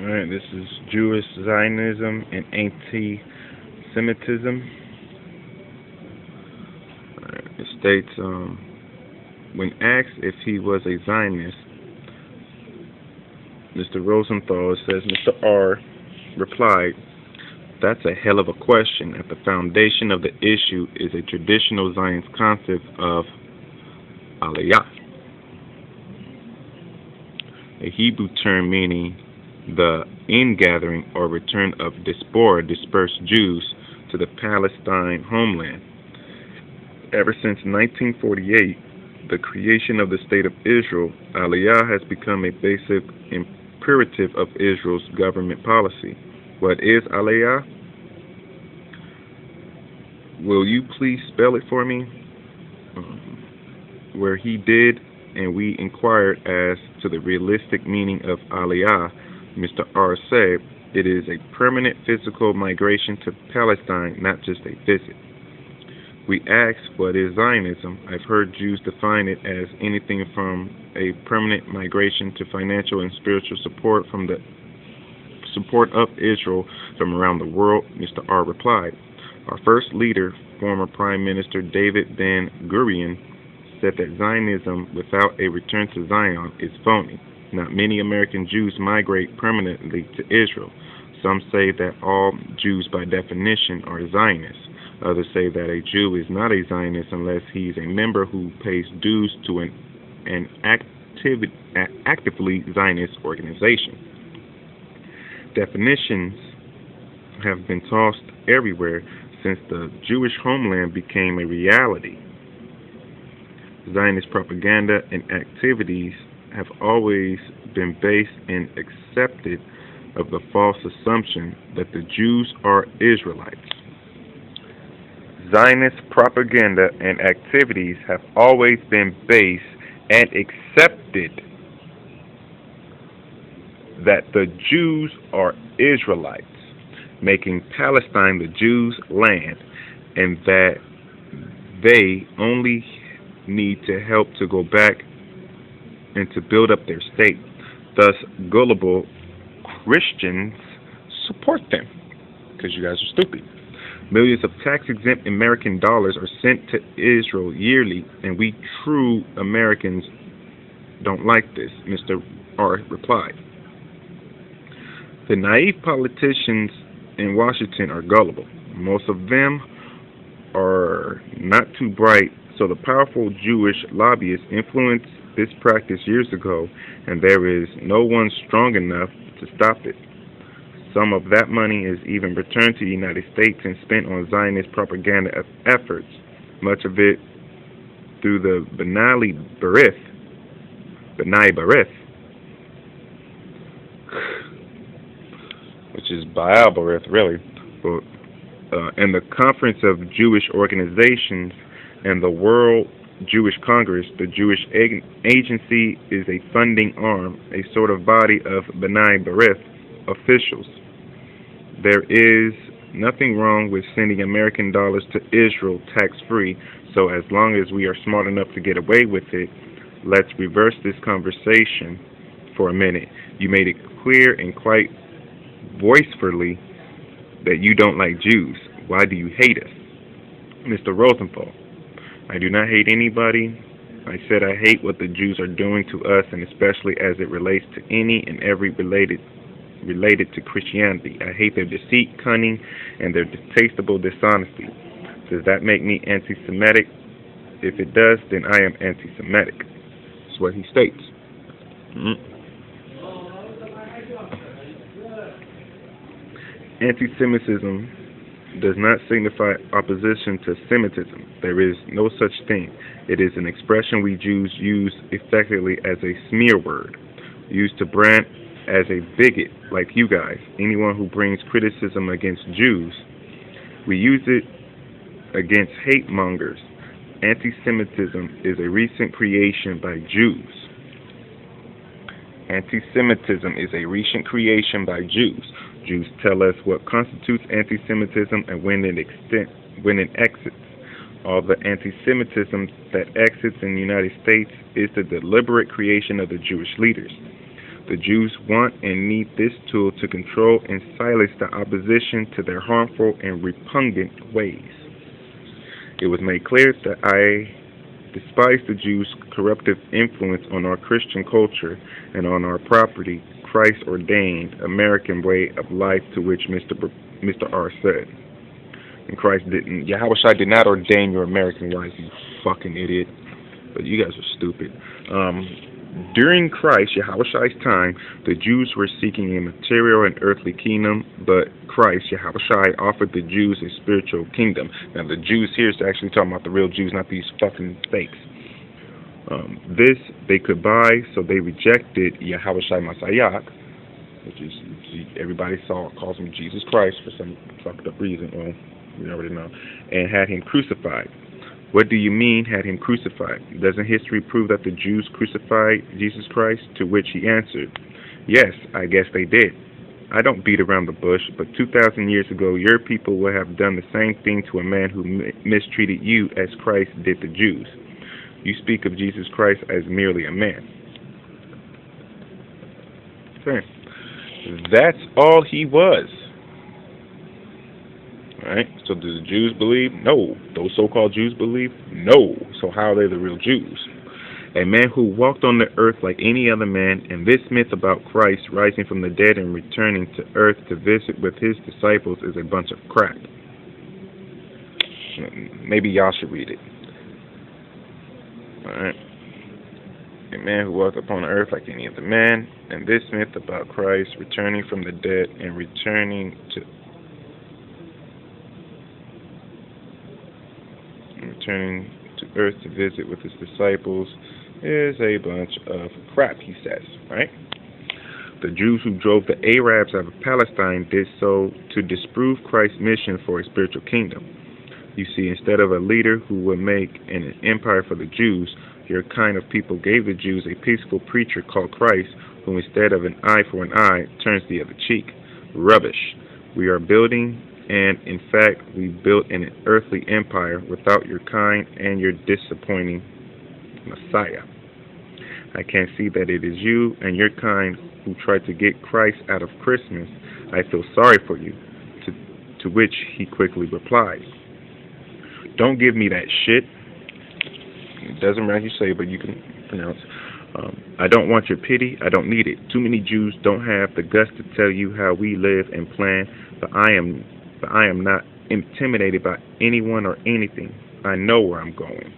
Alright, this is Jewish Zionism and anti-Semitism. It states, when asked if he was a Zionist, Mr. Rosenthal, it says, Mr. R replied, "That's a hell of a question. At the foundation of the issue is a traditional Zionist concept of Aliyah, a Hebrew term meaning the ingathering or return of diaspora dispersed Jews to the Palestine homeland. Ever since 1948, the creation of the State of Israel, Aliyah has become a basic imperative of Israel's government policy." What is Aliyah? Will you please spell it for me? Where he did, and we inquired as to the realistic meaning of Aliyah, Mr. R said, "It is a permanent physical migration to Palestine, not just a visit." We asked, what is Zionism? I've heard Jews define it as anything from a permanent migration to financial and spiritual support from the support of Israel from around the world. Mr. R replied, "Our first leader, former Prime Minister David Ben-Gurion, said that Zionism without a return to Zion is phony. Not many American Jews migrate permanently to Israel. Some say that all Jews by definition are Zionists. Others say that a Jew is not a Zionist unless he is a member who pays dues to an actively Zionist organization. Definitions have been tossed everywhere since the Jewish homeland became a reality. Zionist propaganda and activities have always been based and accepted of the false assumption that the Jews are Israelites. Zionist propaganda and activities have always been based and accepted that the Jews are Israelites, making Palestine the Jews' land, and that they only need to help to go back and to build up their state. Thus, gullible Christians support them because you guys are stupid. Millions of tax-exempt American dollars are sent to Israel yearly, and we true Americans don't like this," Mr. R replied. "The naive politicians in Washington are gullible. Most of them are not too bright, so the powerful Jewish lobbyists influenced this practice years ago, and there is no one strong enough to stop it. Some of that money is even returned to the United States and spent on Zionist propaganda efforts, much of it through the B'nai B'rith, which is Baal Berith, really, and the Conference of Jewish Organizations and the World Jewish Congress. The Jewish Agency is a funding arm, a sort of body of B'nai B'rith officials. There is nothing wrong with sending American dollars to Israel tax-free, so as long as we are smart enough to get away with it, let's reverse this conversation for a minute. You made it clear and quite voicefully that you don't like Jews. Why do you hate us?" Mr. Rosenthal, "I do not hate anybody. I said I hate what the Jews are doing to us, and especially as it relates to any and every related to Christianity. I hate their deceit, cunning, and their detestable dishonesty. Does that make me anti-Semitic? If it does, then I am anti-Semitic." That's what he states. Anti-Semitism does not signify opposition to Semitism. There is no such thing. It is an expression we Jews use effectively as a smear word, used to brand as a bigot like you guys, anyone who brings criticism against Jews. We use it against hate mongers. Anti-Semitism is a recent creation by Jews. Anti-Semitism is a recent creation by Jews. Jews tell us what constitutes anti-Semitism and when it exits. All the anti-Semitism that exits in the United States is the deliberate creation of the Jewish leaders. The Jews want and need this tool to control and silence the opposition to their harmful and repugnant ways. It was made clear that I despise the Jews' corruptive influence on our Christian culture and on our property, Christ-ordained American way of life, to which Mr. R said. And Yahushua did not ordain your American life, you fucking idiot. But you guys are stupid. During Christ, Yahushua's time, the Jews were seeking a material and earthly kingdom, but Christ, Yahushua, offered the Jews a spiritual kingdom. Now, the Jews here is actually talking about the real Jews, not these fucking fakes. This they could buy, so they rejected Yahushua Messiah, which is, everybody calls him Jesus Christ for some fucked up reason. Well, we already know. And had him crucified. What do you mean, had him crucified? Doesn't history prove that the Jews crucified Jesus Christ? To which he answered, yes, I guess they did. I don't beat around the bush, but 2,000 years ago, your people would have done the same thing to a man who mistreated you as Christ did the Jews. You speak of Jesus Christ as merely a man. Okay. That's all he was. Alright, so do the Jews believe? No. Those so-called Jews believe? No. So how are they the real Jews? A man who walked on the earth like any other man, and this myth about Christ rising from the dead and returning to earth to visit with his disciples is a bunch of crap. Maybe y'all should read it. Alright. A man who walked upon the earth like any other man, and this myth about Christ returning from the dead and returning to earth to visit with his disciples is a bunch of crap, he says, right? The Jews who drove the Arabs out of Palestine did so to disprove Christ's mission for a spiritual kingdom. You see, instead of a leader who would make an empire for the Jews, your kind of people gave the Jews a peaceful preacher called Christ, who instead of an eye for an eye, turns the other cheek. Rubbish. We are building, and in fact, we built an earthly empire without your kind and your disappointing Messiah. I can see that it is you and your kind who tried to get Christ out of Christmas. I feel sorry for you. To which he quickly replied, don't give me that shit. It doesn't matter how you say it, but you can pronounce. I don't want your pity. I don't need it. Too many Jews don't have the guts to tell you how we live and plan, but I am not intimidated by anyone or anything. I know where I'm going.